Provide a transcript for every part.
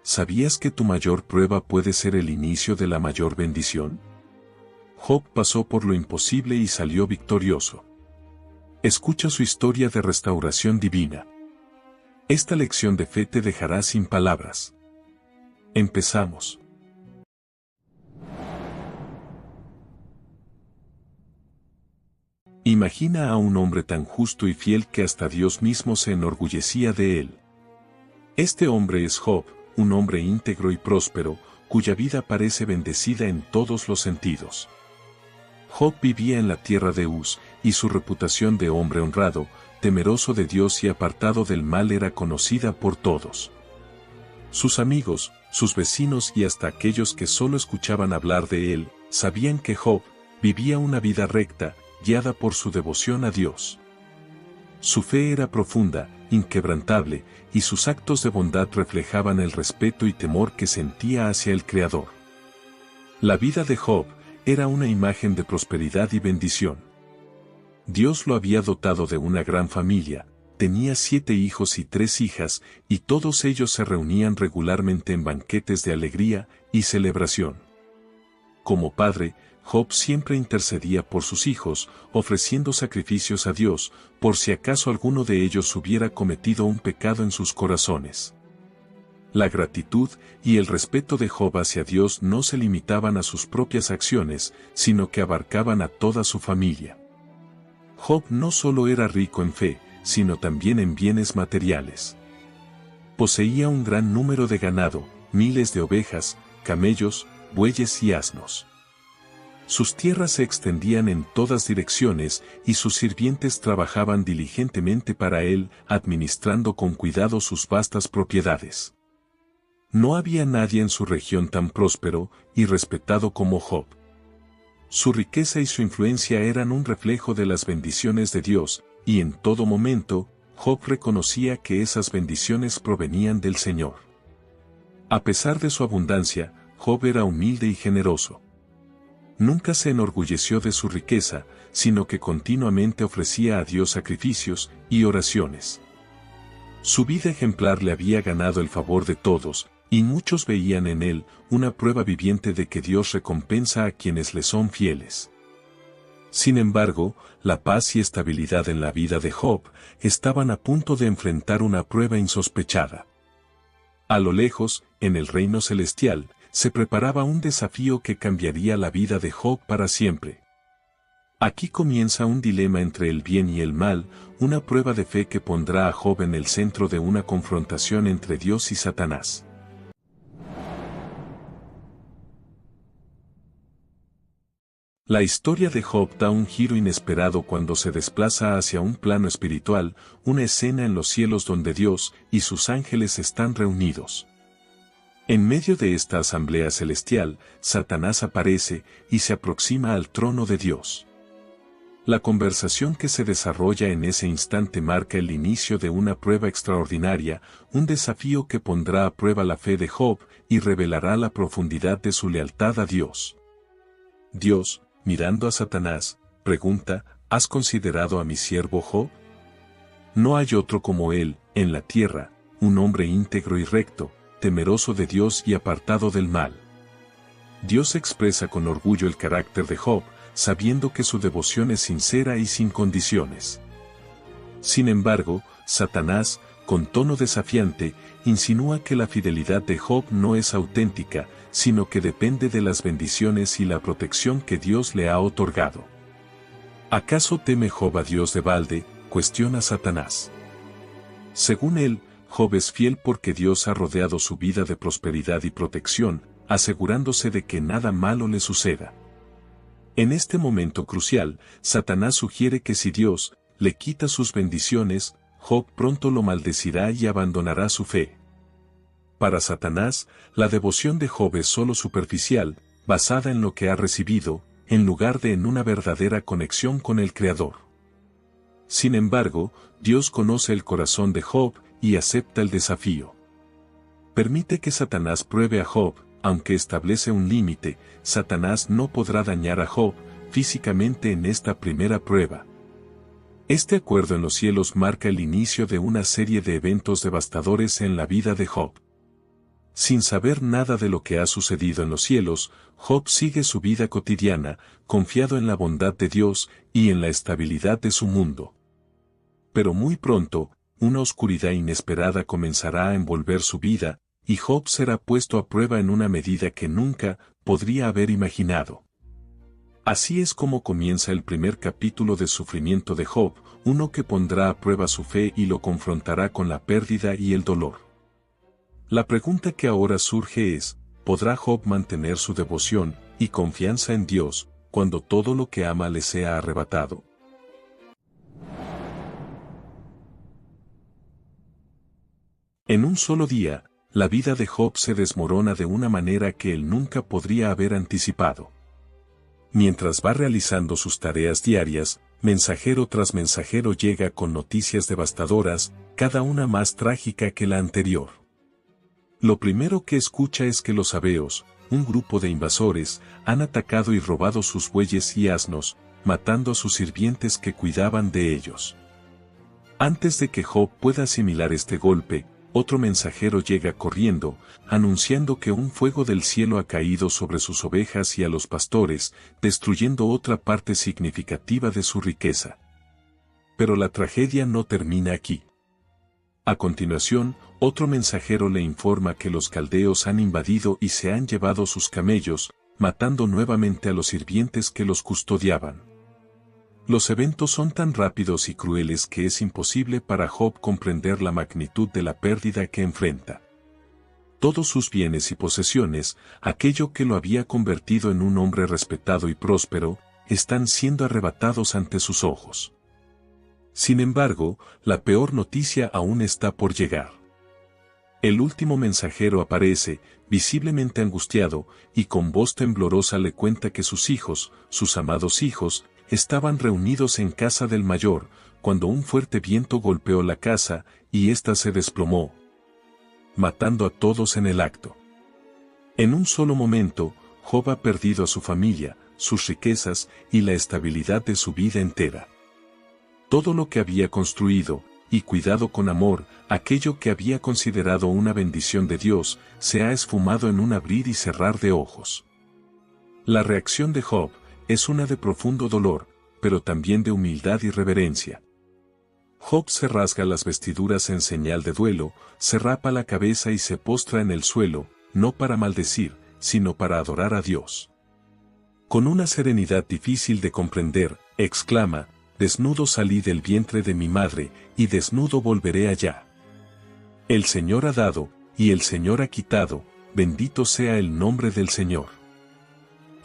¿sabías que tu mayor prueba puede ser el inicio de la mayor bendición? Job pasó por lo imposible y salió victorioso. Escucha su historia de restauración divina. Esta lección de fe te dejará sin palabras. Empezamos. Imagina a un hombre tan justo y fiel que hasta Dios mismo se enorgullecía de él. Este hombre es Job, un hombre íntegro y próspero, cuya vida parece bendecida en todos los sentidos. Job vivía en la tierra de Uz, y su reputación de hombre honrado, temeroso de Dios y apartado del mal era conocida por todos. Sus amigos, sus vecinos y hasta aquellos que solo escuchaban hablar de él, sabían que Job vivía una vida recta, guiada por su devoción a Dios. Su fe era profunda, inquebrantable, y sus actos de bondad reflejaban el respeto y temor que sentía hacia el Creador. La vida de Job era una imagen de prosperidad y bendición. Dios lo había dotado de una gran familia, tenía 7 hijos y 3 hijas, y todos ellos se reunían regularmente en banquetes de alegría y celebración. Como padre, Job siempre intercedía por sus hijos, ofreciendo sacrificios a Dios, por si acaso alguno de ellos hubiera cometido un pecado en sus corazones. La gratitud y el respeto de Job hacia Dios no se limitaban a sus propias acciones, sino que abarcaban a toda su familia. Job no solo era rico en fe, sino también en bienes materiales. Poseía un gran número de ganado, miles de ovejas, camellos, bueyes y asnos. Sus tierras se extendían en todas direcciones y sus sirvientes trabajaban diligentemente para él, administrando con cuidado sus vastas propiedades. No había nadie en su región tan próspero y respetado como Job. Su riqueza y su influencia eran un reflejo de las bendiciones de Dios, y en todo momento, Job reconocía que esas bendiciones provenían del Señor. A pesar de su abundancia, Job era humilde y generoso. Nunca se enorgulleció de su riqueza, sino que continuamente ofrecía a Dios sacrificios y oraciones. Su vida ejemplar le había ganado el favor de todos, y muchos veían en él una prueba viviente de que Dios recompensa a quienes le son fieles. Sin embargo, la paz y estabilidad en la vida de Job estaban a punto de enfrentar una prueba insospechada. A lo lejos, en el reino celestial, se preparaba un desafío que cambiaría la vida de Job para siempre. Aquí comienza un dilema entre el bien y el mal, una prueba de fe que pondrá a Job en el centro de una confrontación entre Dios y Satanás. La historia de Job da un giro inesperado cuando se desplaza hacia un plano espiritual, una escena en los cielos donde Dios y sus ángeles están reunidos. En medio de esta asamblea celestial, Satanás aparece y se aproxima al trono de Dios. La conversación que se desarrolla en ese instante marca el inicio de una prueba extraordinaria, un desafío que pondrá a prueba la fe de Job y revelará la profundidad de su lealtad a Dios. Dios, mirando a Satanás, pregunta: ¿has considerado a mi siervo Job? No hay otro como él, en la tierra, un hombre íntegro y recto, temeroso de Dios y apartado del mal. Dios expresa con orgullo el carácter de Job, sabiendo que su devoción es sincera y sin condiciones. Sin embargo, Satanás, con tono desafiante, insinúa que la fidelidad de Job no es auténtica, sino que depende de las bendiciones y la protección que Dios le ha otorgado. ¿Acaso teme Job a Dios de balde?, cuestiona Satanás. Según él, Job es fiel porque Dios ha rodeado su vida de prosperidad y protección, asegurándose de que nada malo le suceda. En este momento crucial, Satanás sugiere que si Dios le quita sus bendiciones, Job pronto lo maldecirá y abandonará su fe. Para Satanás, la devoción de Job es solo superficial, basada en lo que ha recibido, en lugar de en una verdadera conexión con el Creador. Sin embargo, Dios conoce el corazón de Job y acepta el desafío. Permite que Satanás pruebe a Job, aunque establece un límite. Satanás no podrá dañar a Job físicamente en esta primera prueba. Este acuerdo en los cielos marca el inicio de una serie de eventos devastadores en la vida de Job. sin saber nada de lo que ha sucedido en los cielos, Job sigue su vida cotidiana, confiado en la bondad de Dios y en la estabilidad de su mundo. Pero muy pronto, una oscuridad inesperada comenzará a envolver su vida, y Job será puesto a prueba en una medida que nunca podría haber imaginado. Así es como comienza el primer capítulo de sufrimiento de Job, uno que pondrá a prueba su fe y lo confrontará con la pérdida y el dolor. La pregunta que ahora surge es, ¿podrá Job mantener su devoción y confianza en Dios cuando todo lo que ama le sea arrebatado? En un solo día, la vida de Job se desmorona de una manera que él nunca podría haber anticipado. Mientras va realizando sus tareas diarias, mensajero tras mensajero llega con noticias devastadoras, cada una más trágica que la anterior. Lo primero que escucha es que los sabeos, un grupo de invasores, han atacado y robado sus bueyes y asnos, matando a sus sirvientes que cuidaban de ellos. Antes de que Job pueda asimilar este golpe, otro mensajero llega corriendo, anunciando que un fuego del cielo ha caído sobre sus ovejas y a los pastores, destruyendo otra parte significativa de su riqueza. Pero la tragedia no termina aquí. A continuación, otro mensajero le informa que los caldeos han invadido y se han llevado sus camellos, matando nuevamente a los sirvientes que los custodiaban. Los eventos son tan rápidos y crueles que es imposible para Job comprender la magnitud de la pérdida que enfrenta. Todos sus bienes y posesiones, aquello que lo había convertido en un hombre respetado y próspero, están siendo arrebatados ante sus ojos. Sin embargo, la peor noticia aún está por llegar. El último mensajero aparece, visiblemente angustiado, y con voz temblorosa le cuenta que sus hijos, sus amados hijos, estaban reunidos en casa del mayor, cuando un fuerte viento golpeó la casa, y ésta se desplomó, matando a todos en el acto. En un solo momento, Job ha perdido a su familia, sus riquezas y la estabilidad de su vida entera. Todo lo que había construido, y cuidado con amor, aquello que había considerado una bendición de Dios, se ha esfumado en un abrir y cerrar de ojos. La reacción de Job es una de profundo dolor, pero también de humildad y reverencia. Job se rasga las vestiduras en señal de duelo, se rapa la cabeza y se postra en el suelo, no para maldecir, sino para adorar a Dios. Con una serenidad difícil de comprender, exclama: «Desnudo salí del vientre de mi madre, y desnudo volveré allá. El Señor ha dado, y el Señor ha quitado, bendito sea el nombre del Señor».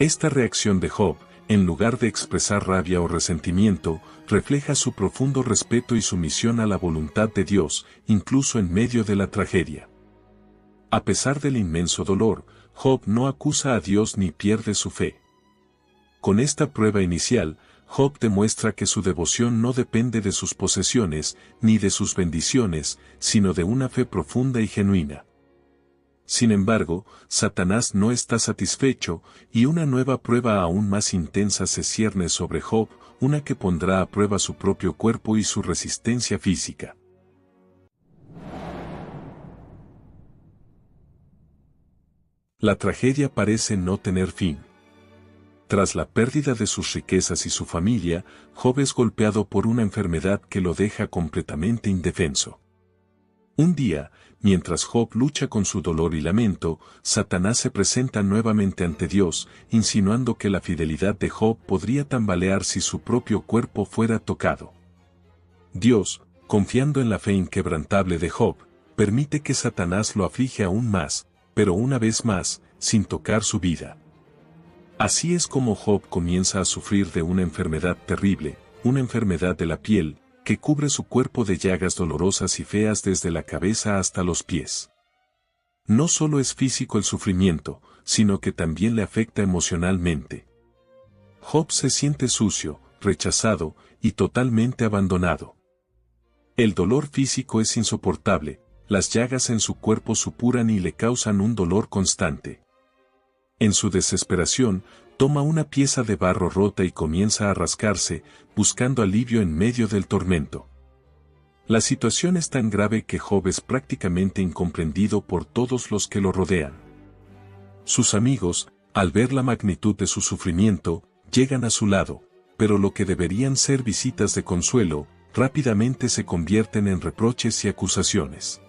Esta reacción de Job, en lugar de expresar rabia o resentimiento, refleja su profundo respeto y sumisión a la voluntad de Dios, incluso en medio de la tragedia. A pesar del inmenso dolor, Job no acusa a Dios ni pierde su fe. Con esta prueba inicial, Job demuestra que su devoción no depende de sus posesiones, ni de sus bendiciones, sino de una fe profunda y genuina. Sin embargo, Satanás no está satisfecho, y una nueva prueba aún más intensa se cierne sobre Job, una que pondrá a prueba su propio cuerpo y su resistencia física. La tragedia parece no tener fin. Tras la pérdida de sus riquezas y su familia, Job es golpeado por una enfermedad que lo deja completamente indefenso. Un día, mientras Job lucha con su dolor y lamento, Satanás se presenta nuevamente ante Dios, insinuando que la fidelidad de Job podría tambalear si su propio cuerpo fuera tocado. Dios, confiando en la fe inquebrantable de Job, permite que Satanás lo aflige aún más, pero una vez más, sin tocar su vida. Así es como Job comienza a sufrir de una enfermedad terrible, una enfermedad de la piel, que cubre su cuerpo de llagas dolorosas y feas desde la cabeza hasta los pies. No solo es físico el sufrimiento, sino que también le afecta emocionalmente. Job se siente sucio, rechazado y totalmente abandonado. El dolor físico es insoportable, las llagas en su cuerpo supuran y le causan un dolor constante. En su desesperación, toma una pieza de barro rota y comienza a rascarse, buscando alivio en medio del tormento. La situación es tan grave que Job es prácticamente incomprendido por todos los que lo rodean. Sus amigos, al ver la magnitud de su sufrimiento, llegan a su lado, pero lo que deberían ser visitas de consuelo, rápidamente se convierten en reproches y acusaciones.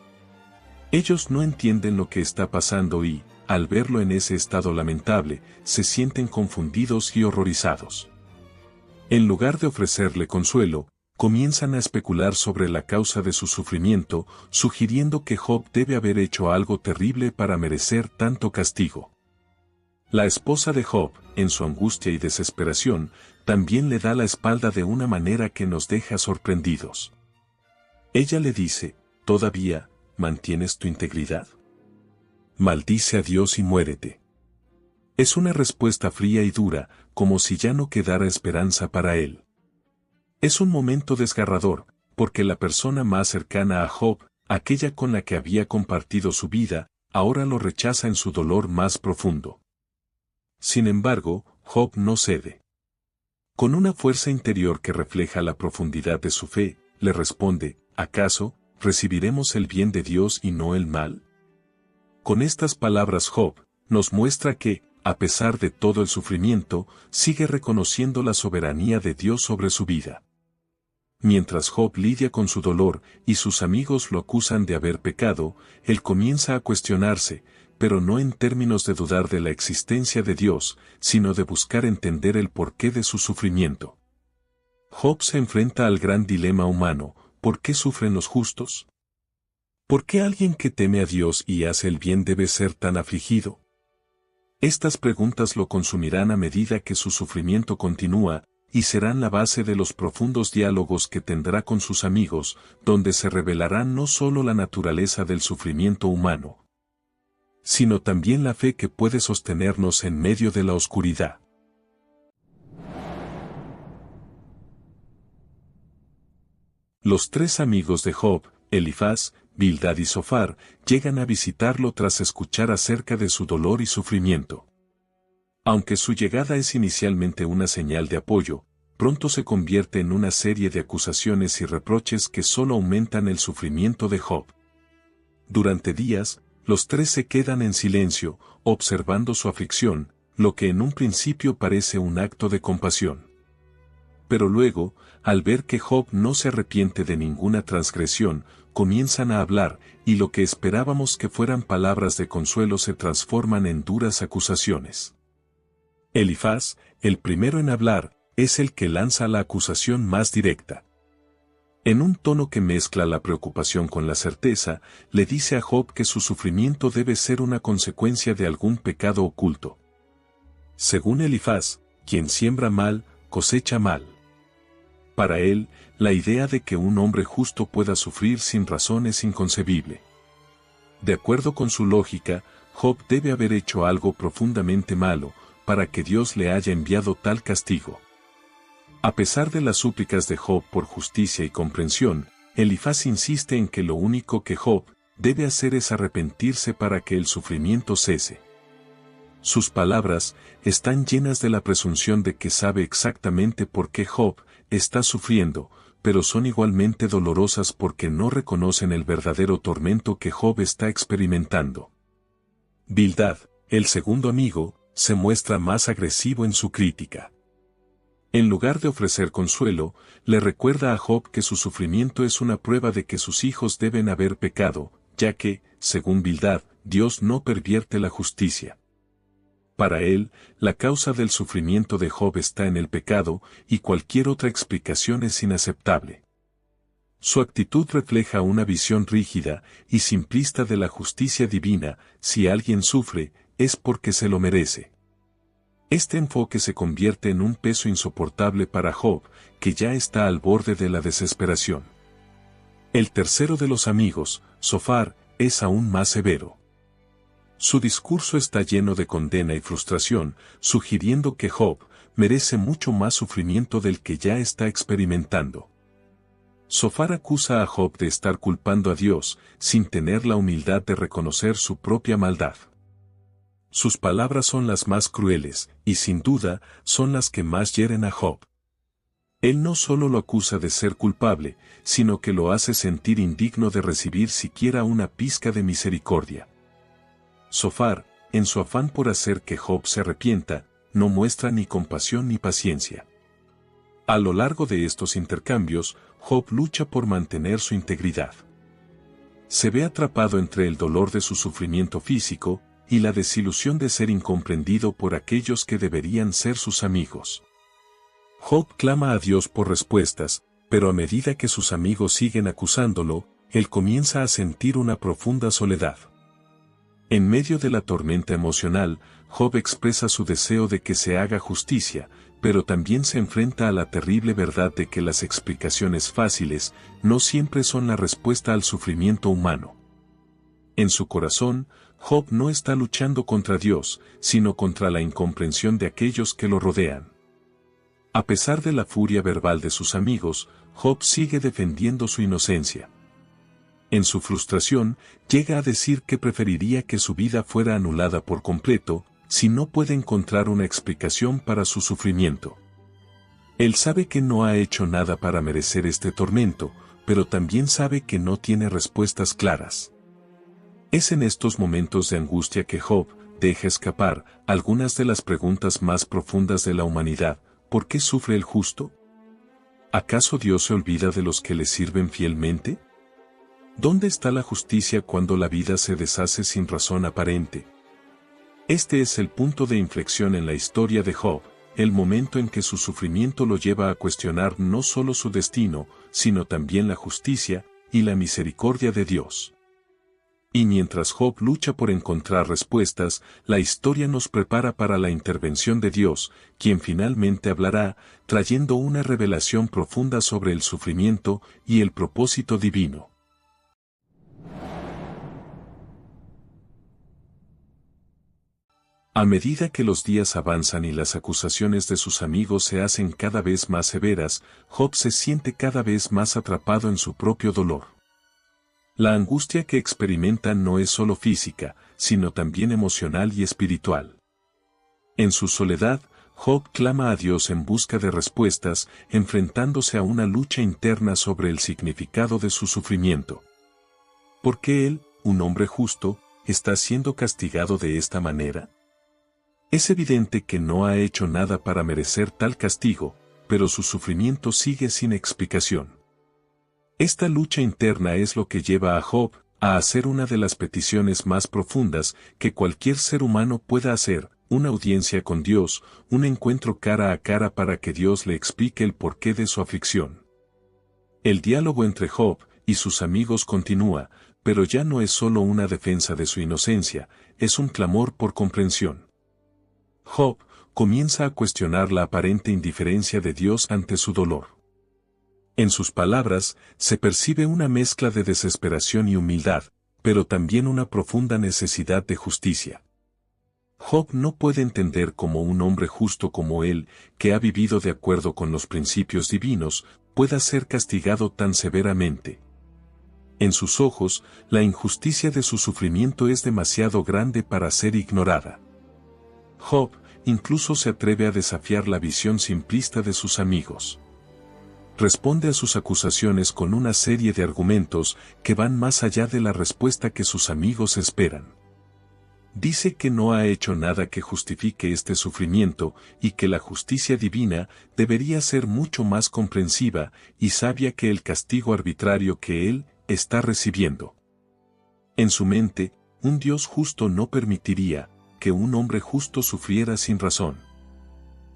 Ellos no entienden lo que está pasando y, al verlo en ese estado lamentable, se sienten confundidos y horrorizados. En lugar de ofrecerle consuelo, comienzan a especular sobre la causa de su sufrimiento, sugiriendo que Job debe haber hecho algo terrible para merecer tanto castigo. La esposa de Job, en su angustia y desesperación, también le da la espalda de una manera que nos deja sorprendidos. Ella le dice, ¿todavía mantienes tu integridad? Maldice a Dios y muérete. Es una respuesta fría y dura, como si ya no quedara esperanza para él. Es un momento desgarrador, porque la persona más cercana a Job, aquella con la que había compartido su vida, ahora lo rechaza en su dolor más profundo. Sin embargo, Job no cede. Con una fuerza interior que refleja la profundidad de su fe, le responde, ¿acaso recibiremos el bien de Dios y no el mal? Con estas palabras Job nos muestra que, a pesar de todo el sufrimiento, sigue reconociendo la soberanía de Dios sobre su vida. Mientras Job lidia con su dolor y sus amigos lo acusan de haber pecado, él comienza a cuestionarse, pero no en términos de dudar de la existencia de Dios, sino de buscar entender el porqué de su sufrimiento. Job se enfrenta al gran dilema humano: ¿por qué sufren los justos? ¿Por qué alguien que teme a Dios y hace el bien debe ser tan afligido? Estas preguntas lo consumirán a medida que su sufrimiento continúa, y serán la base de los profundos diálogos que tendrá con sus amigos, donde se revelará no solo la naturaleza del sufrimiento humano, sino también la fe que puede sostenernos en medio de la oscuridad. Los tres amigos de Job, Elifaz, Bildad y Zofar, llegan a visitarlo tras escuchar acerca de su dolor y sufrimiento. Aunque su llegada es inicialmente una señal de apoyo, pronto se convierte en una serie de acusaciones y reproches que solo aumentan el sufrimiento de Job. Durante días, los tres se quedan en silencio, observando su aflicción, lo que en un principio parece un acto de compasión. Pero luego, al ver que Job no se arrepiente de ninguna transgresión, comienzan a hablar, y lo que esperábamos que fueran palabras de consuelo se transforman en duras acusaciones. Elifaz, el primero en hablar, es el que lanza la acusación más directa. En un tono que mezcla la preocupación con la certeza, le dice a Job que su sufrimiento debe ser una consecuencia de algún pecado oculto. Según Elifaz, quien siembra mal, cosecha mal. Para él, la idea de que un hombre justo pueda sufrir sin razón es inconcebible. De acuerdo con su lógica, Job debe haber hecho algo profundamente malo, para que Dios le haya enviado tal castigo. A pesar de las súplicas de Job por justicia y comprensión, Elifaz insiste en que lo único que Job debe hacer es arrepentirse para que el sufrimiento cese. Sus palabras están llenas de la presunción de que sabe exactamente por qué Job está sufriendo, pero son igualmente dolorosas porque no reconocen el verdadero tormento que Job está experimentando. Bildad, el segundo amigo, se muestra más agresivo en su crítica. En lugar de ofrecer consuelo, le recuerda a Job que su sufrimiento es una prueba de que sus hijos deben haber pecado, ya que, según Bildad, Dios no pervierte la justicia. Para él, la causa del sufrimiento de Job está en el pecado, y cualquier otra explicación es inaceptable. Su actitud refleja una visión rígida y simplista de la justicia divina: si alguien sufre, es porque se lo merece. Este enfoque se convierte en un peso insoportable para Job, que ya está al borde de la desesperación. El tercero de los amigos, Zofar, es aún más severo. Su discurso está lleno de condena y frustración, sugiriendo que Job merece mucho más sufrimiento del que ya está experimentando. Zofar acusa a Job de estar culpando a Dios, sin tener la humildad de reconocer su propia maldad. Sus palabras son las más crueles, y sin duda, son las que más hieren a Job. Él no solo lo acusa de ser culpable, sino que lo hace sentir indigno de recibir siquiera una pizca de misericordia. Zofar, en su afán por hacer que Job se arrepienta, no muestra ni compasión ni paciencia. A lo largo de estos intercambios, Job lucha por mantener su integridad. Se ve atrapado entre el dolor de su sufrimiento físico y la desilusión de ser incomprendido por aquellos que deberían ser sus amigos. Job clama a Dios por respuestas, pero a medida que sus amigos siguen acusándolo, él comienza a sentir una profunda soledad. En medio de la tormenta emocional, Job expresa su deseo de que se haga justicia, pero también se enfrenta a la terrible verdad de que las explicaciones fáciles no siempre son la respuesta al sufrimiento humano. En su corazón, Job no está luchando contra Dios, sino contra la incomprensión de aquellos que lo rodean. A pesar de la furia verbal de sus amigos, Job sigue defendiendo su inocencia. En su frustración, llega a decir que preferiría que su vida fuera anulada por completo, si no puede encontrar una explicación para su sufrimiento. Él sabe que no ha hecho nada para merecer este tormento, pero también sabe que no tiene respuestas claras. Es en estos momentos de angustia que Job deja escapar algunas de las preguntas más profundas de la humanidad. ¿Por qué sufre el justo? ¿Acaso Dios se olvida de los que le sirven fielmente? ¿Dónde está la justicia cuando la vida se deshace sin razón aparente? Este es el punto de inflexión en la historia de Job, el momento en que su sufrimiento lo lleva a cuestionar no solo su destino, sino también la justicia y la misericordia de Dios. Y mientras Job lucha por encontrar respuestas, la historia nos prepara para la intervención de Dios, quien finalmente hablará, trayendo una revelación profunda sobre el sufrimiento y el propósito divino. A medida que los días avanzan y las acusaciones de sus amigos se hacen cada vez más severas, Job se siente cada vez más atrapado en su propio dolor. La angustia que experimenta no es solo física, sino también emocional y espiritual. En su soledad, Job clama a Dios en busca de respuestas, enfrentándose a una lucha interna sobre el significado de su sufrimiento. ¿Por qué él, un hombre justo, está siendo castigado de esta manera? Es evidente que no ha hecho nada para merecer tal castigo, pero su sufrimiento sigue sin explicación. Esta lucha interna es lo que lleva a Job a hacer una de las peticiones más profundas que cualquier ser humano pueda hacer, una audiencia con Dios, un encuentro cara a cara para que Dios le explique el porqué de su aflicción. El diálogo entre Job y sus amigos continúa, pero ya no es solo una defensa de su inocencia, es un clamor por comprensión. Job comienza a cuestionar la aparente indiferencia de Dios ante su dolor. En sus palabras, se percibe una mezcla de desesperación y humildad, pero también una profunda necesidad de justicia. Job no puede entender cómo un hombre justo como él, que ha vivido de acuerdo con los principios divinos, pueda ser castigado tan severamente. En sus ojos, la injusticia de su sufrimiento es demasiado grande para ser ignorada. Job incluso se atreve a desafiar la visión simplista de sus amigos. Responde a sus acusaciones con una serie de argumentos que van más allá de la respuesta que sus amigos esperan. Dice que no ha hecho nada que justifique este sufrimiento y que la justicia divina debería ser mucho más comprensiva y sabia que el castigo arbitrario que él está recibiendo. En su mente, un Dios justo no permitiría que un hombre justo sufriera sin razón.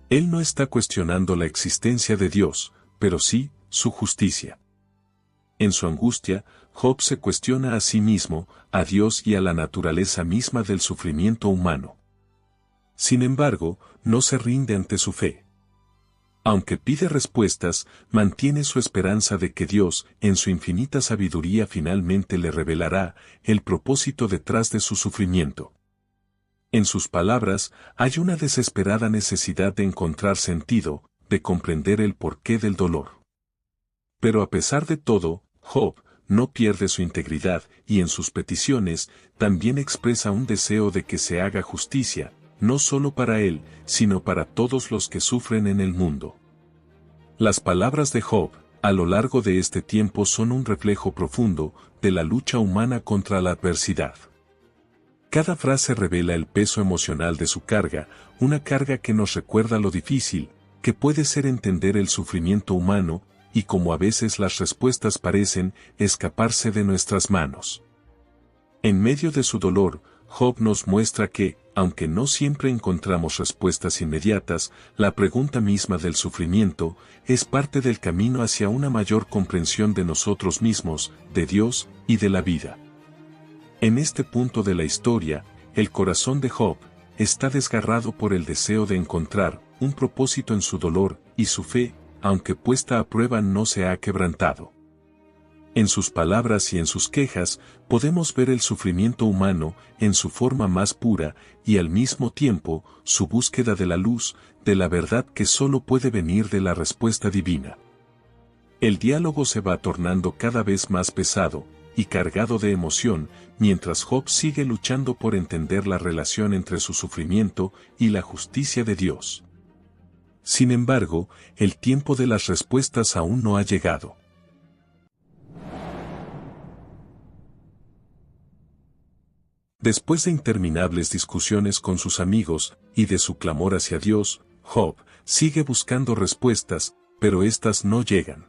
Él no está cuestionando la existencia de Dios, pero sí, su justicia. En su angustia, Job se cuestiona a sí mismo, a Dios y a la naturaleza misma del sufrimiento humano. Sin embargo, no se rinde ante su fe. Aunque pide respuestas, mantiene su esperanza de que Dios, en su infinita sabiduría, finalmente le revelará el propósito detrás de su sufrimiento. En sus palabras, hay una desesperada necesidad de encontrar sentido, de comprender el porqué del dolor. Pero a pesar de todo, Job no pierde su integridad y en sus peticiones también expresa un deseo de que se haga justicia, no solo para él, sino para todos los que sufren en el mundo. Las palabras de Job, a lo largo de este tiempo son un reflejo profundo de la lucha humana contra la adversidad. Cada frase revela el peso emocional de su carga, una carga que nos recuerda lo difícil que puede ser entender el sufrimiento humano y cómo a veces las respuestas parecen escaparse de nuestras manos. En medio de su dolor, Job nos muestra que, aunque no siempre encontramos respuestas inmediatas, la pregunta misma del sufrimiento es parte del camino hacia una mayor comprensión de nosotros mismos, de Dios y de la vida. En este punto de la historia, el corazón de Job está desgarrado por el deseo de encontrar un propósito en su dolor, y su fe, aunque puesta a prueba, no se ha quebrantado. En sus palabras y en sus quejas, podemos ver el sufrimiento humano en su forma más pura y al mismo tiempo su búsqueda de la luz, de la verdad que solo puede venir de la respuesta divina. El diálogo se va tornando cada vez más pesado y cargado de emoción, mientras Job sigue luchando por entender la relación entre su sufrimiento y la justicia de Dios. Sin embargo, el tiempo de las respuestas aún no ha llegado. Después de interminables discusiones con sus amigos y de su clamor hacia Dios, Job sigue buscando respuestas, pero éstas no llegan.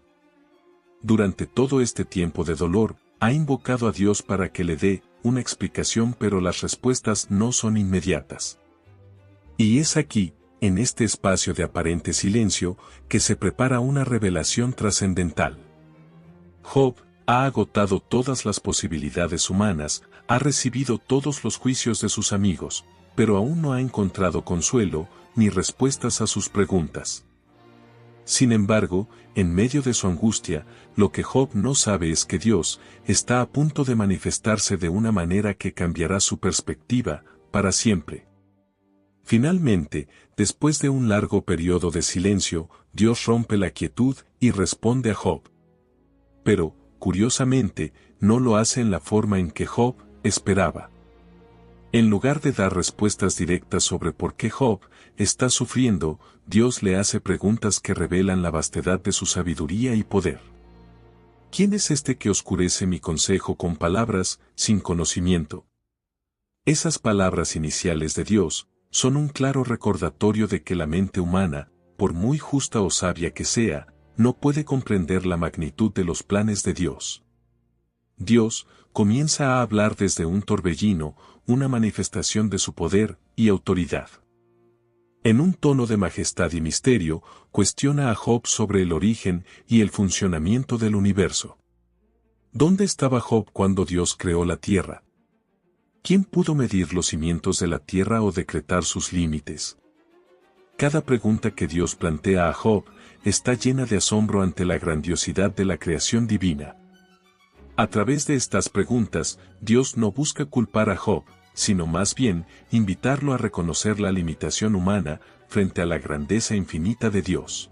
Durante todo este tiempo de dolor, ha invocado a Dios para que le dé una explicación, pero las respuestas no son inmediatas. Y es aquí, en este espacio de aparente silencio, que se prepara una revelación trascendental. Job ha agotado todas las posibilidades humanas, ha recibido todos los juicios de sus amigos, pero aún no ha encontrado consuelo ni respuestas a sus preguntas. Sin embargo, en medio de su angustia, lo que Job no sabe es que Dios está a punto de manifestarse de una manera que cambiará su perspectiva para siempre. Finalmente, después de un largo periodo de silencio, Dios rompe la quietud y responde a Job. Pero, curiosamente, no lo hace en la forma en que Job esperaba. En lugar de dar respuestas directas sobre por qué Job está sufriendo, Dios le hace preguntas que revelan la vastedad de su sabiduría y poder. ¿Quién es este que oscurece mi consejo con palabras sin conocimiento? Esas palabras iniciales de Dios son un claro recordatorio de que la mente humana, por muy justa o sabia que sea, no puede comprender la magnitud de los planes de Dios. Dios comienza a hablar desde un torbellino, una manifestación de su poder y autoridad. En un tono de majestad y misterio, cuestiona a Job sobre el origen y el funcionamiento del universo. ¿Dónde estaba Job cuando Dios creó la tierra? ¿Quién pudo medir los cimientos de la tierra o decretar sus límites? Cada pregunta que Dios plantea a Job está llena de asombro ante la grandiosidad de la creación divina. A través de estas preguntas, Dios no busca culpar a Job, sino más bien invitarlo a reconocer la limitación humana frente a la grandeza infinita de Dios.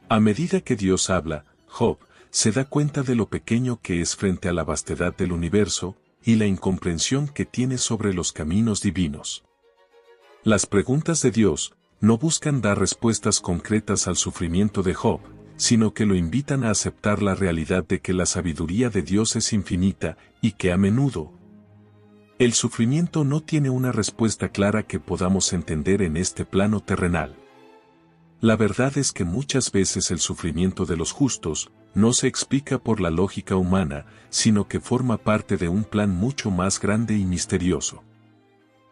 A medida que Dios habla, Job se da cuenta de lo pequeño que es frente a la vastedad del universo y la incomprensión que tiene sobre los caminos divinos. Las preguntas de Dios no buscan dar respuestas concretas al sufrimiento de Job, sino que lo invitan a aceptar la realidad de que la sabiduría de Dios es infinita y que a menudo el sufrimiento no tiene una respuesta clara que podamos entender en este plano terrenal. La verdad es que muchas veces el sufrimiento de los justos no se explica por la lógica humana, sino que forma parte de un plan mucho más grande y misterioso.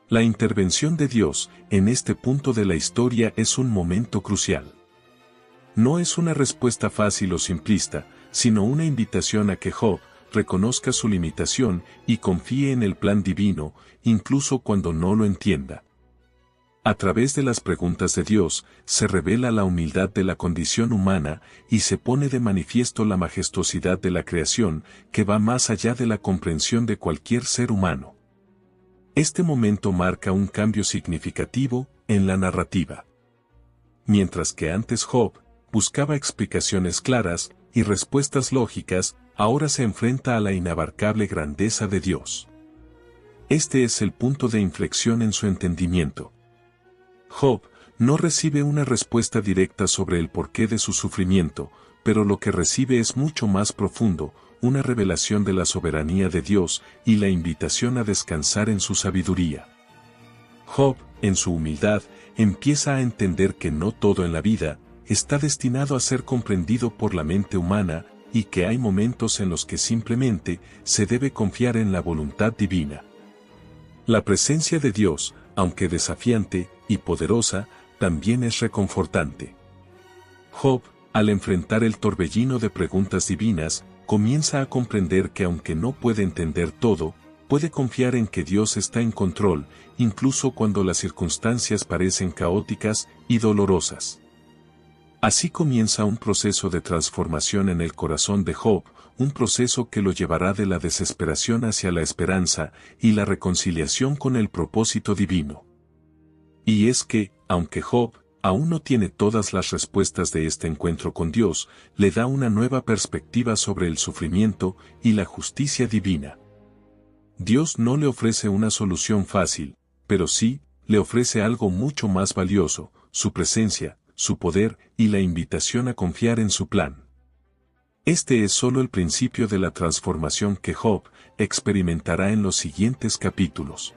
La intervención de Dios en este punto de la historia es un momento crucial. No es una respuesta fácil o simplista, sino una invitación a que Job reconozca su limitación y confíe en el plan divino, incluso cuando no lo entienda. A través de las preguntas de Dios, se revela la humildad de la condición humana y se pone de manifiesto la majestuosidad de la creación, que va más allá de la comprensión de cualquier ser humano. Este momento marca un cambio significativo en la narrativa. Mientras que antes Job buscaba explicaciones claras y respuestas lógicas, ahora se enfrenta a la inabarcable grandeza de Dios. Este es el punto de inflexión en su entendimiento. Job no recibe una respuesta directa sobre el porqué de su sufrimiento, pero lo que recibe es mucho más profundo, una revelación de la soberanía de Dios y la invitación a descansar en su sabiduría. Job, en su humildad, empieza a entender que no todo en la vida está destinado a ser comprendido por la mente humana y que hay momentos en los que simplemente se debe confiar en la voluntad divina. La presencia de Dios, aunque desafiante y poderosa, también es reconfortante. Job, al enfrentar el torbellino de preguntas divinas, comienza a comprender que aunque no puede entender todo, puede confiar en que Dios está en control, incluso cuando las circunstancias parecen caóticas y dolorosas. Así comienza un proceso de transformación en el corazón de Job, un proceso que lo llevará de la desesperación hacia la esperanza y la reconciliación con el propósito divino. Y es que, aunque Job aún no tiene todas las respuestas de este encuentro con Dios, le da una nueva perspectiva sobre el sufrimiento y la justicia divina. Dios no le ofrece una solución fácil, pero sí, le ofrece algo mucho más valioso, su presencia, su poder y la invitación a confiar en su plan. Este es solo el principio de la transformación que Job experimentará en los siguientes capítulos.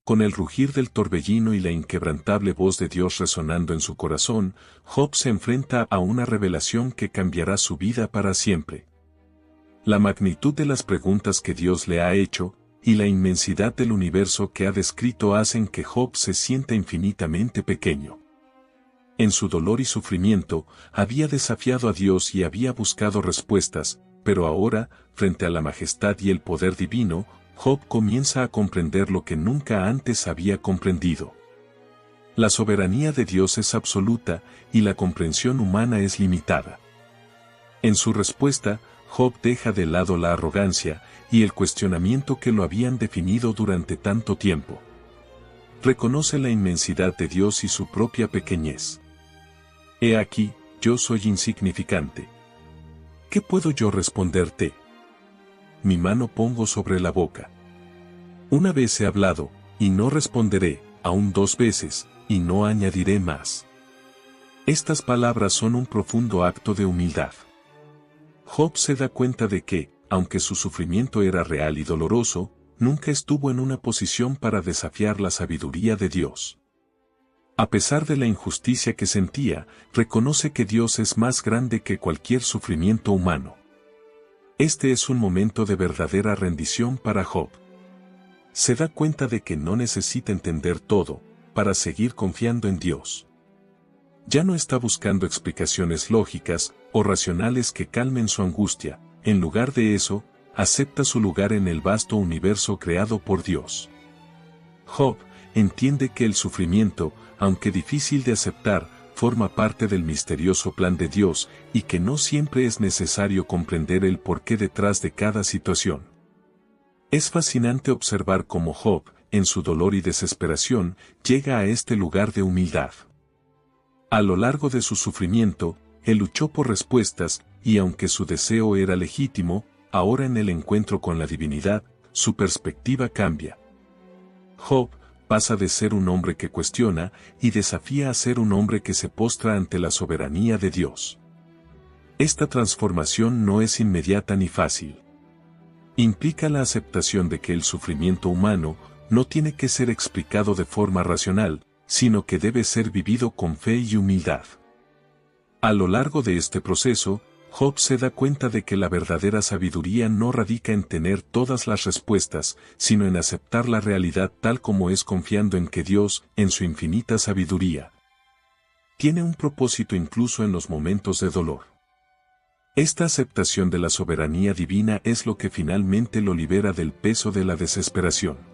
Con el rugir del torbellino y la inquebrantable voz de Dios resonando en su corazón, Job se enfrenta a una revelación que cambiará su vida para siempre. La magnitud de las preguntas que Dios le ha hecho, y la inmensidad del universo que ha descrito hacen que Job se sienta infinitamente pequeño. En su dolor y sufrimiento, había desafiado a Dios y había buscado respuestas, pero ahora, frente a la majestad y el poder divino, Job comienza a comprender lo que nunca antes había comprendido. La soberanía de Dios es absoluta y la comprensión humana es limitada. En su respuesta, Job deja de lado la arrogancia y el cuestionamiento que lo habían definido durante tanto tiempo. Reconoce la inmensidad de Dios y su propia pequeñez. He aquí, yo soy insignificante. ¿Qué puedo yo responderte? Mi mano pongo sobre la boca. Una vez he hablado, y no responderé, aún 2 veces, y no añadiré más. Estas palabras son un profundo acto de humildad. Job se da cuenta de que, aunque su sufrimiento era real y doloroso, nunca estuvo en una posición para desafiar la sabiduría de Dios. A pesar de la injusticia que sentía, reconoce que Dios es más grande que cualquier sufrimiento humano. Este es un momento de verdadera rendición para Job. Se da cuenta de que no necesita entender todo, para seguir confiando en Dios. Ya no está buscando explicaciones lógicas o racionales que calmen su angustia, en lugar de eso, acepta su lugar en el vasto universo creado por Dios. Job entiende que el sufrimiento, aunque difícil de aceptar, forma parte del misterioso plan de Dios y que no siempre es necesario comprender el porqué detrás de cada situación. Es fascinante observar cómo Job, en su dolor y desesperación, llega a este lugar de humildad. A lo largo de su sufrimiento, él luchó por respuestas, y aunque su deseo era legítimo, ahora en el encuentro con la divinidad, su perspectiva cambia. Job pasa de ser un hombre que cuestiona y desafía a ser un hombre que se postra ante la soberanía de Dios. Esta transformación no es inmediata ni fácil. Implica la aceptación de que el sufrimiento humano no tiene que ser explicado de forma racional, sino que debe ser vivido con fe y humildad. A lo largo de este proceso, Job se da cuenta de que la verdadera sabiduría no radica en tener todas las respuestas, sino en aceptar la realidad tal como es confiando en que Dios, en su infinita sabiduría, tiene un propósito incluso en los momentos de dolor. Esta aceptación de la soberanía divina es lo que finalmente lo libera del peso de la desesperación.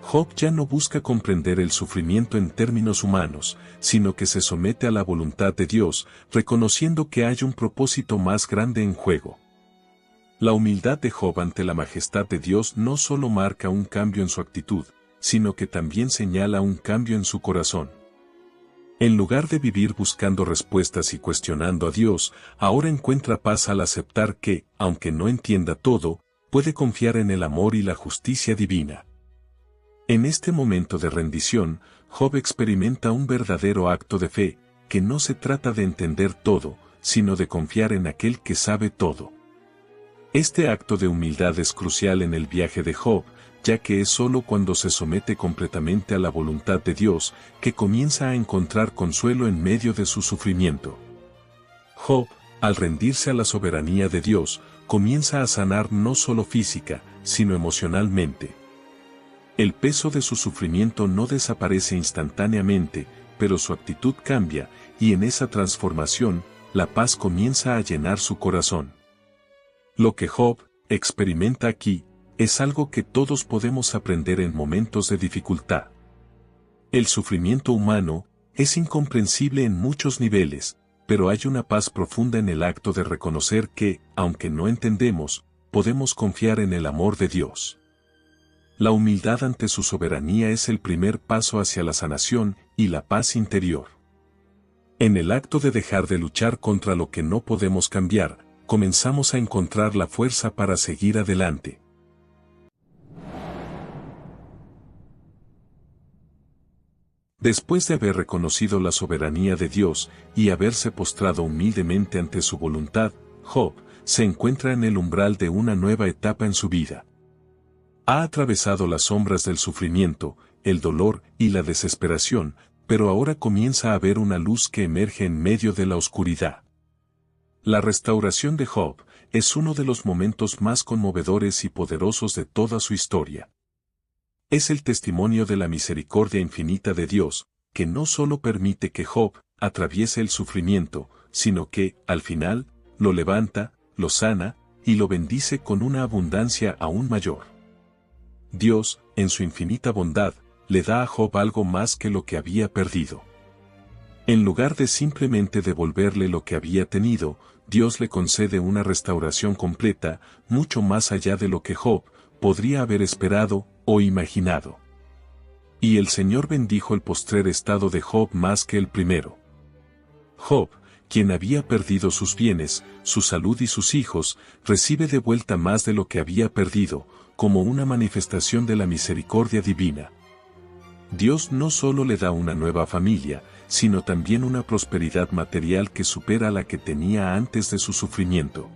Job ya no busca comprender el sufrimiento en términos humanos, sino que se somete a la voluntad de Dios, reconociendo que hay un propósito más grande en juego. La humildad de Job ante la majestad de Dios no solo marca un cambio en su actitud, sino que también señala un cambio en su corazón. En lugar de vivir buscando respuestas y cuestionando a Dios, ahora encuentra paz al aceptar que, aunque no entienda todo, puede confiar en el amor y la justicia divina. En este momento de rendición, Job experimenta un verdadero acto de fe, que no se trata de entender todo, sino de confiar en aquel que sabe todo. Este acto de humildad es crucial en el viaje de Job, ya que es sólo cuando se somete completamente a la voluntad de Dios que comienza a encontrar consuelo en medio de su sufrimiento. Job, al rendirse a la soberanía de Dios, comienza a sanar no solo física, sino emocionalmente. El peso de su sufrimiento no desaparece instantáneamente, pero su actitud cambia, y en esa transformación, la paz comienza a llenar su corazón. Lo que Job experimenta aquí es algo que todos podemos aprender en momentos de dificultad. El sufrimiento humano es incomprensible en muchos niveles, pero hay una paz profunda en el acto de reconocer que, aunque no entendemos, podemos confiar en el amor de Dios. La humildad ante su soberanía es el primer paso hacia la sanación y la paz interior. En el acto de dejar de luchar contra lo que no podemos cambiar, comenzamos a encontrar la fuerza para seguir adelante. Después de haber reconocido la soberanía de Dios y haberse postrado humildemente ante su voluntad, Job se encuentra en el umbral de una nueva etapa en su vida. Ha atravesado las sombras del sufrimiento, el dolor y la desesperación, pero ahora comienza a ver una luz que emerge en medio de la oscuridad. La restauración de Job es uno de los momentos más conmovedores y poderosos de toda su historia. Es el testimonio de la misericordia infinita de Dios, que no solo permite que Job atraviese el sufrimiento, sino que, al final, lo levanta, lo sana, y lo bendice con una abundancia aún mayor. Dios, en su infinita bondad, le da a Job algo más que lo que había perdido. En lugar de simplemente devolverle lo que había tenido, Dios le concede una restauración completa, mucho más allá de lo que Job podría haber esperado o imaginado. Y el Señor bendijo el postrer estado de Job más que el primero. Job, quien había perdido sus bienes, su salud y sus hijos, recibe de vuelta más de lo que había perdido, como una manifestación de la misericordia divina. Dios no solo le da una nueva familia, sino también una prosperidad material que supera la que tenía antes de su sufrimiento.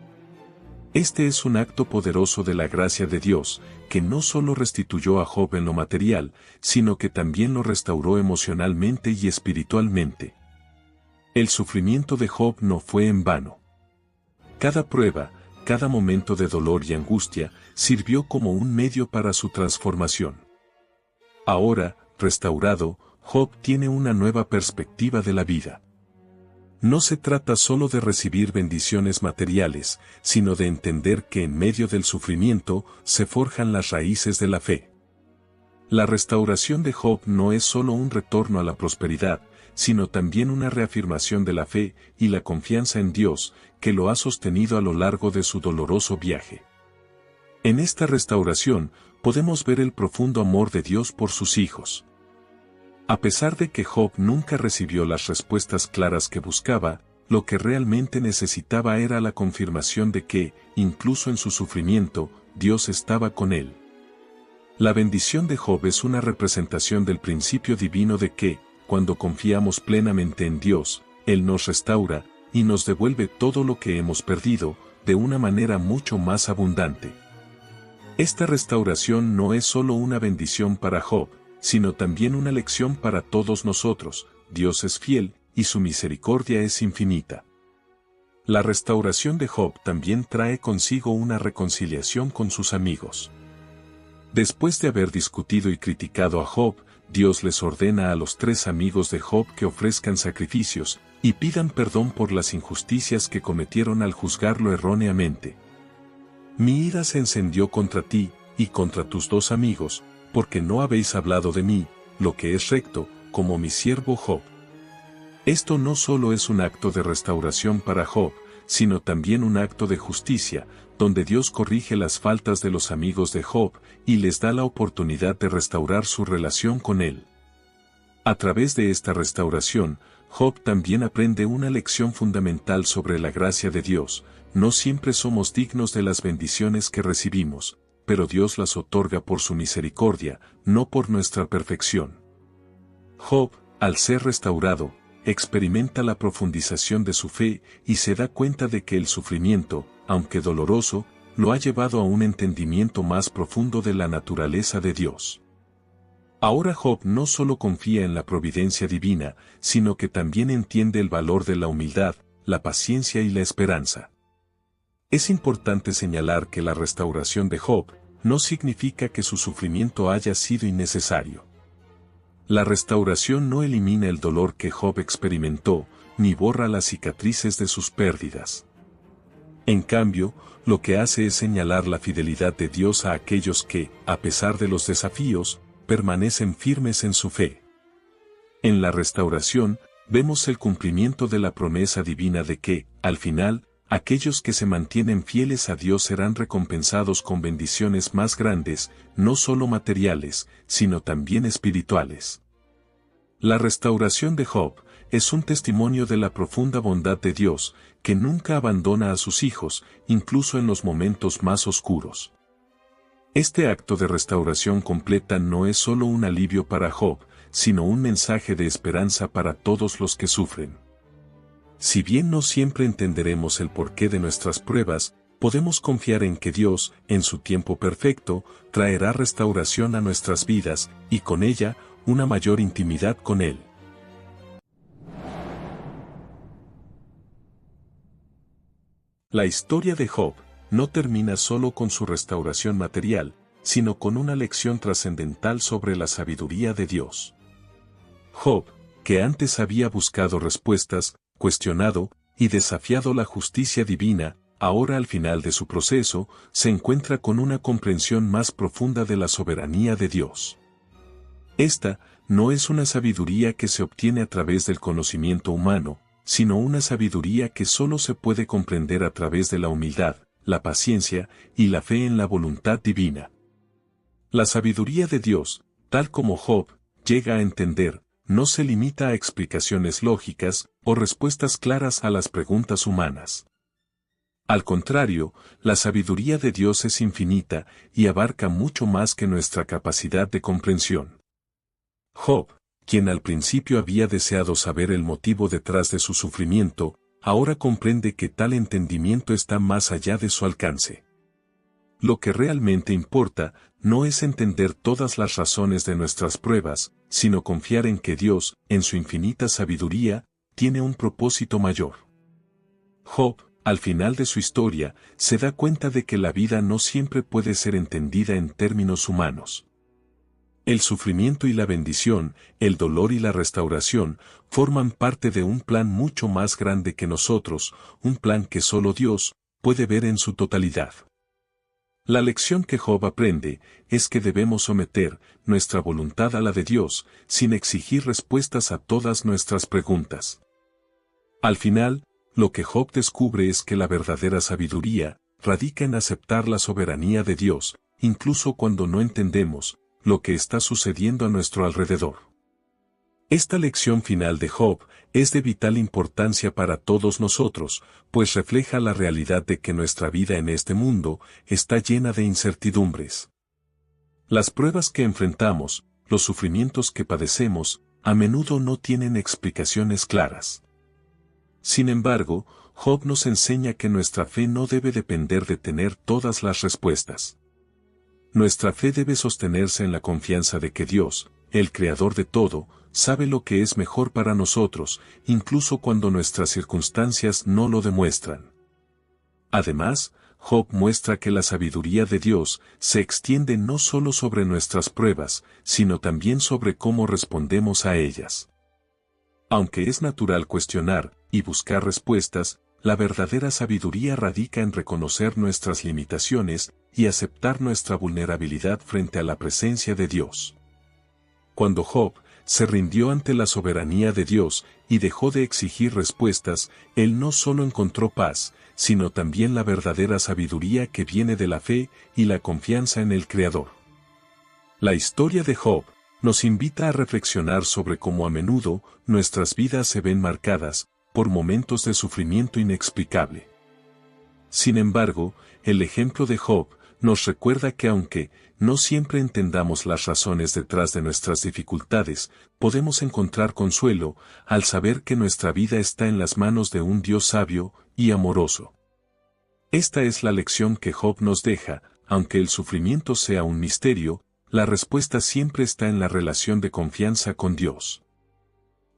Este es un acto poderoso de la gracia de Dios, que no solo restituyó a Job en lo material, sino que también lo restauró emocionalmente y espiritualmente. El sufrimiento de Job no fue en vano. Cada prueba, cada momento de dolor y angustia, sirvió como un medio para su transformación. Ahora, restaurado, Job tiene una nueva perspectiva de la vida. No se trata solo de recibir bendiciones materiales, sino de entender que en medio del sufrimiento se forjan las raíces de la fe. La restauración de Job no es solo un retorno a la prosperidad, sino también una reafirmación de la fe y la confianza en Dios, que lo ha sostenido a lo largo de su doloroso viaje. En esta restauración, podemos ver el profundo amor de Dios por sus hijos. A pesar de que Job nunca recibió las respuestas claras que buscaba, lo que realmente necesitaba era la confirmación de que, incluso en su sufrimiento, Dios estaba con él. La bendición de Job es una representación del principio divino de que, cuando confiamos plenamente en Dios, Él nos restaura y nos devuelve todo lo que hemos perdido, de una manera mucho más abundante. Esta restauración no es solo una bendición para Job, sino también una lección para todos nosotros. Dios es fiel, y su misericordia es infinita. La restauración de Job también trae consigo una reconciliación con sus amigos. Después de haber discutido y criticado a Job, Dios les ordena a los 3 amigos de Job que ofrezcan sacrificios, y pidan perdón por las injusticias que cometieron al juzgarlo erróneamente. Mi ira se encendió contra ti, y contra tus 2 amigos, porque no habéis hablado de mí, lo que es recto, como mi siervo Job. Esto no solo es un acto de restauración para Job, sino también un acto de justicia, donde Dios corrige las faltas de los amigos de Job, y les da la oportunidad de restaurar su relación con él. A través de esta restauración, Job también aprende una lección fundamental sobre la gracia de Dios. No siempre somos dignos de las bendiciones que recibimos, pero Dios las otorga por su misericordia, no por nuestra perfección. Job, al ser restaurado, experimenta la profundización de su fe y se da cuenta de que el sufrimiento, aunque doloroso, lo ha llevado a un entendimiento más profundo de la naturaleza de Dios. Ahora Job no solo confía en la providencia divina, sino que también entiende el valor de la humildad, la paciencia y la esperanza. Es importante señalar que la restauración de Job no significa que su sufrimiento haya sido innecesario. La restauración no elimina el dolor que Job experimentó, ni borra las cicatrices de sus pérdidas. En cambio, lo que hace es señalar la fidelidad de Dios a aquellos que, a pesar de los desafíos, permanecen firmes en su fe. En la restauración, vemos el cumplimiento de la promesa divina de que, al final, aquellos que se mantienen fieles a Dios serán recompensados con bendiciones más grandes, no solo materiales, sino también espirituales. La restauración de Job es un testimonio de la profunda bondad de Dios, que nunca abandona a sus hijos, incluso en los momentos más oscuros. Este acto de restauración completa no es solo un alivio para Job, sino un mensaje de esperanza para todos los que sufren. Si bien no siempre entenderemos el porqué de nuestras pruebas, podemos confiar en que Dios, en su tiempo perfecto, traerá restauración a nuestras vidas, y con ella, una mayor intimidad con Él. La historia de Job no termina solo con su restauración material, sino con una lección trascendental sobre la sabiduría de Dios. Job, que antes había buscado respuestas, cuestionado y desafiado la justicia divina, ahora al final de su proceso, se encuentra con una comprensión más profunda de la soberanía de Dios. Esta no es una sabiduría que se obtiene a través del conocimiento humano, sino una sabiduría que solo se puede comprender a través de la humildad, la paciencia y la fe en la voluntad divina. La sabiduría de Dios, tal como Job llega a entender, no se limita a explicaciones lógicas o respuestas claras a las preguntas humanas. Al contrario, la sabiduría de Dios es infinita y abarca mucho más que nuestra capacidad de comprensión. Job, quien al principio había deseado saber el motivo detrás de su sufrimiento, ahora comprende que tal entendimiento está más allá de su alcance. Lo que realmente importa no es entender todas las razones de nuestras pruebas, sino confiar en que Dios, en su infinita sabiduría, tiene un propósito mayor. Job, al final de su historia, se da cuenta de que la vida no siempre puede ser entendida en términos humanos. El sufrimiento y la bendición, el dolor y la restauración, forman parte de un plan mucho más grande que nosotros, un plan que solo Dios puede ver en su totalidad. La lección que Job aprende es que debemos someter nuestra voluntad a la de Dios, sin exigir respuestas a todas nuestras preguntas. Al final, lo que Job descubre es que la verdadera sabiduría radica en aceptar la soberanía de Dios, incluso cuando no entendemos lo que está sucediendo a nuestro alrededor. Esta lección final de Job es de vital importancia para todos nosotros, pues refleja la realidad de que nuestra vida en este mundo está llena de incertidumbres. Las pruebas que enfrentamos, los sufrimientos que padecemos, a menudo no tienen explicaciones claras. Sin embargo, Job nos enseña que nuestra fe no debe depender de tener todas las respuestas. Nuestra fe debe sostenerse en la confianza de que Dios, el Creador de todo, sabe lo que es mejor para nosotros, incluso cuando nuestras circunstancias no lo demuestran. Además, Job muestra que la sabiduría de Dios se extiende no solo sobre nuestras pruebas, sino también sobre cómo respondemos a ellas. Aunque es natural cuestionar y buscar respuestas, la verdadera sabiduría radica en reconocer nuestras limitaciones y aceptar nuestra vulnerabilidad frente a la presencia de Dios. Cuando Job se rindió ante la soberanía de Dios y dejó de exigir respuestas, él no solo encontró paz, sino también la verdadera sabiduría que viene de la fe y la confianza en el Creador. La historia de Job nos invita a reflexionar sobre cómo a menudo nuestras vidas se ven marcadas por momentos de sufrimiento inexplicable. Sin embargo, el ejemplo de Job nos recuerda que aunque no siempre entendamos las razones detrás de nuestras dificultades, podemos encontrar consuelo al saber que nuestra vida está en las manos de un Dios sabio y amoroso. Esta es la lección que Job nos deja, aunque el sufrimiento sea un misterio, la respuesta siempre está en la relación de confianza con Dios.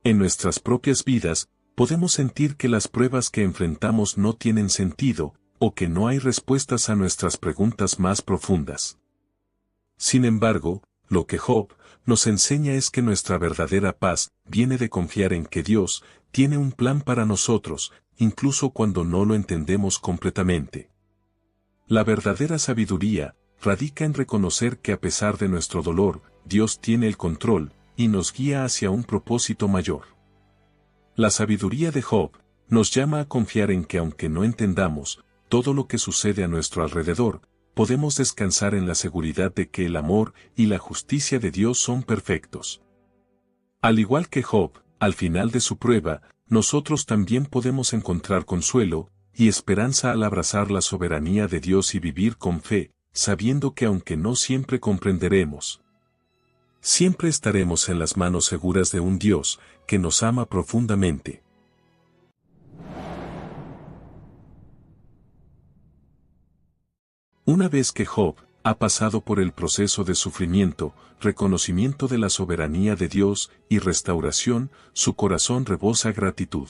En nuestras propias vidas, podemos sentir que las pruebas que enfrentamos no tienen sentido, o que no hay respuestas a nuestras preguntas más profundas. Sin embargo, lo que Job nos enseña es que nuestra verdadera paz viene de confiar en que Dios tiene un plan para nosotros, incluso cuando no lo entendemos completamente. La verdadera sabiduría radica en reconocer que a pesar de nuestro dolor, Dios tiene el control y nos guía hacia un propósito mayor. La sabiduría de Job nos llama a confiar en que aunque no entendamos todo lo que sucede a nuestro alrededor, podemos descansar en la seguridad de que el amor y la justicia de Dios son perfectos. Al igual que Job, al final de su prueba, nosotros también podemos encontrar consuelo y esperanza al abrazar la soberanía de Dios y vivir con fe, sabiendo que aunque no siempre comprenderemos, siempre estaremos en las manos seguras de un Dios que nos ama profundamente. Una vez que Job ha pasado por el proceso de sufrimiento, reconocimiento de la soberanía de Dios y restauración, su corazón rebosa gratitud.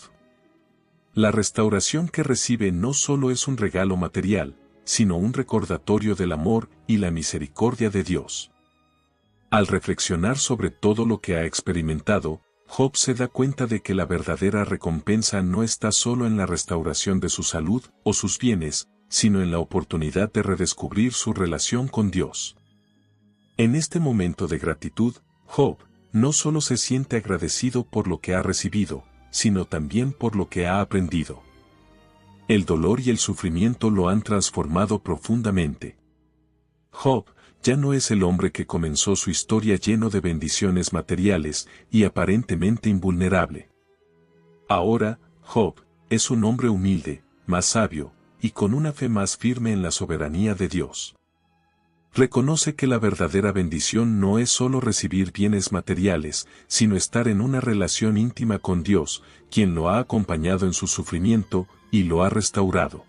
La restauración que recibe no solo es un regalo material, sino un recordatorio del amor y la misericordia de Dios. Al reflexionar sobre todo lo que ha experimentado, Job se da cuenta de que la verdadera recompensa no está solo en la restauración de su salud o sus bienes, sino en la oportunidad de redescubrir su relación con Dios. En este momento de gratitud, Job no solo se siente agradecido por lo que ha recibido, sino también por lo que ha aprendido. El dolor y el sufrimiento lo han transformado profundamente. Job ya no es el hombre que comenzó su historia lleno de bendiciones materiales y aparentemente invulnerable. Ahora, Job es un hombre humilde, más sabio, y con una fe más firme en la soberanía de Dios. Reconoce que la verdadera bendición no es solo recibir bienes materiales, sino estar en una relación íntima con Dios, quien lo ha acompañado en su sufrimiento y lo ha restaurado.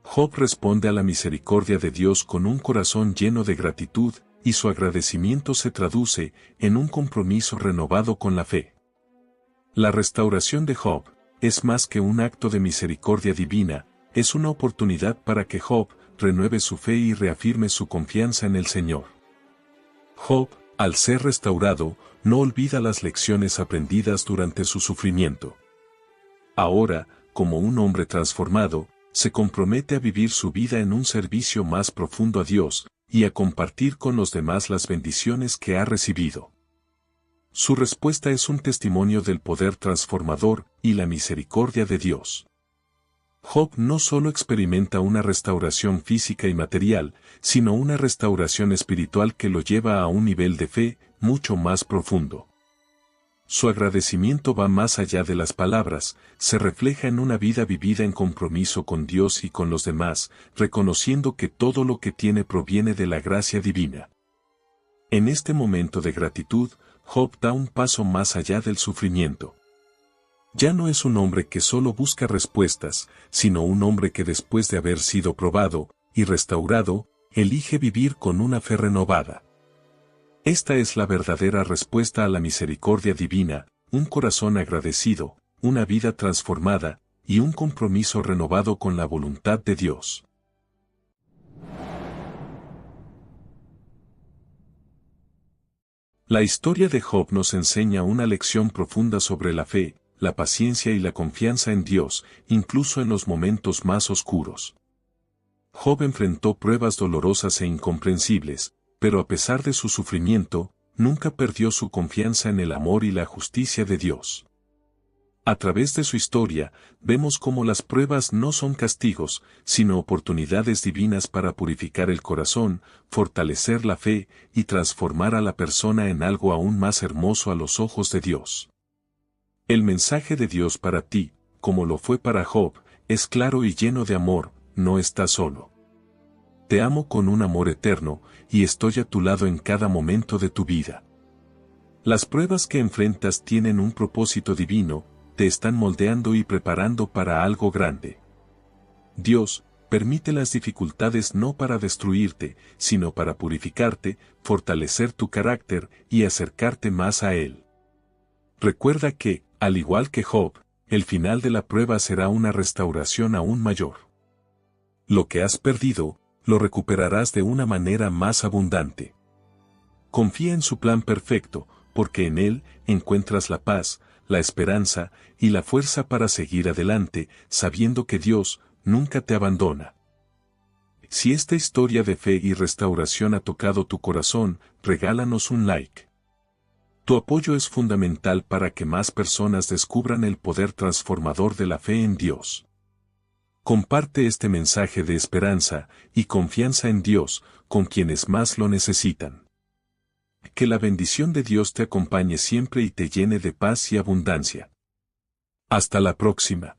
Job responde a la misericordia de Dios con un corazón lleno de gratitud, y su agradecimiento se traduce en un compromiso renovado con la fe. La restauración de Job es más que un acto de misericordia divina, es una oportunidad para que Job renueve su fe y reafirme su confianza en el Señor. Job, al ser restaurado, no olvida las lecciones aprendidas durante su sufrimiento. Ahora, como un hombre transformado, se compromete a vivir su vida en un servicio más profundo a Dios, y a compartir con los demás las bendiciones que ha recibido. Su respuesta es un testimonio del poder transformador y la misericordia de Dios. Job no solo experimenta una restauración física y material, sino una restauración espiritual que lo lleva a un nivel de fe mucho más profundo. Su agradecimiento va más allá de las palabras, se refleja en una vida vivida en compromiso con Dios y con los demás, reconociendo que todo lo que tiene proviene de la gracia divina. En este momento de gratitud, Job da un paso más allá del sufrimiento. Ya no es un hombre que solo busca respuestas, sino un hombre que después de haber sido probado y restaurado, elige vivir con una fe renovada. Esta es la verdadera respuesta a la misericordia divina, un corazón agradecido, una vida transformada, y un compromiso renovado con la voluntad de Dios. La historia de Job nos enseña una lección profunda sobre la fe, la paciencia y la confianza en Dios, incluso en los momentos más oscuros. Job enfrentó pruebas dolorosas e incomprensibles, pero a pesar de su sufrimiento, nunca perdió su confianza en el amor y la justicia de Dios. A través de su historia, vemos cómo las pruebas no son castigos, sino oportunidades divinas para purificar el corazón, fortalecer la fe y transformar a la persona en algo aún más hermoso a los ojos de Dios. El mensaje de Dios para ti, como lo fue para Job, es claro y lleno de amor. No estás solo. Te amo con un amor eterno, y estoy a tu lado en cada momento de tu vida. Las pruebas que enfrentas tienen un propósito divino, te están moldeando y preparando para algo grande. Dios permite las dificultades no para destruirte, sino para purificarte, fortalecer tu carácter y acercarte más a Él. Recuerda que, al igual que Job, el final de la prueba será una restauración aún mayor. Lo que has perdido, lo recuperarás de una manera más abundante. Confía en su plan perfecto, porque en él encuentras la paz, la esperanza y la fuerza para seguir adelante, sabiendo que Dios nunca te abandona. Si esta historia de fe y restauración ha tocado tu corazón, regálanos un like. Tu apoyo es fundamental para que más personas descubran el poder transformador de la fe en Dios. Comparte este mensaje de esperanza y confianza en Dios con quienes más lo necesitan. Que la bendición de Dios te acompañe siempre y te llene de paz y abundancia. Hasta la próxima.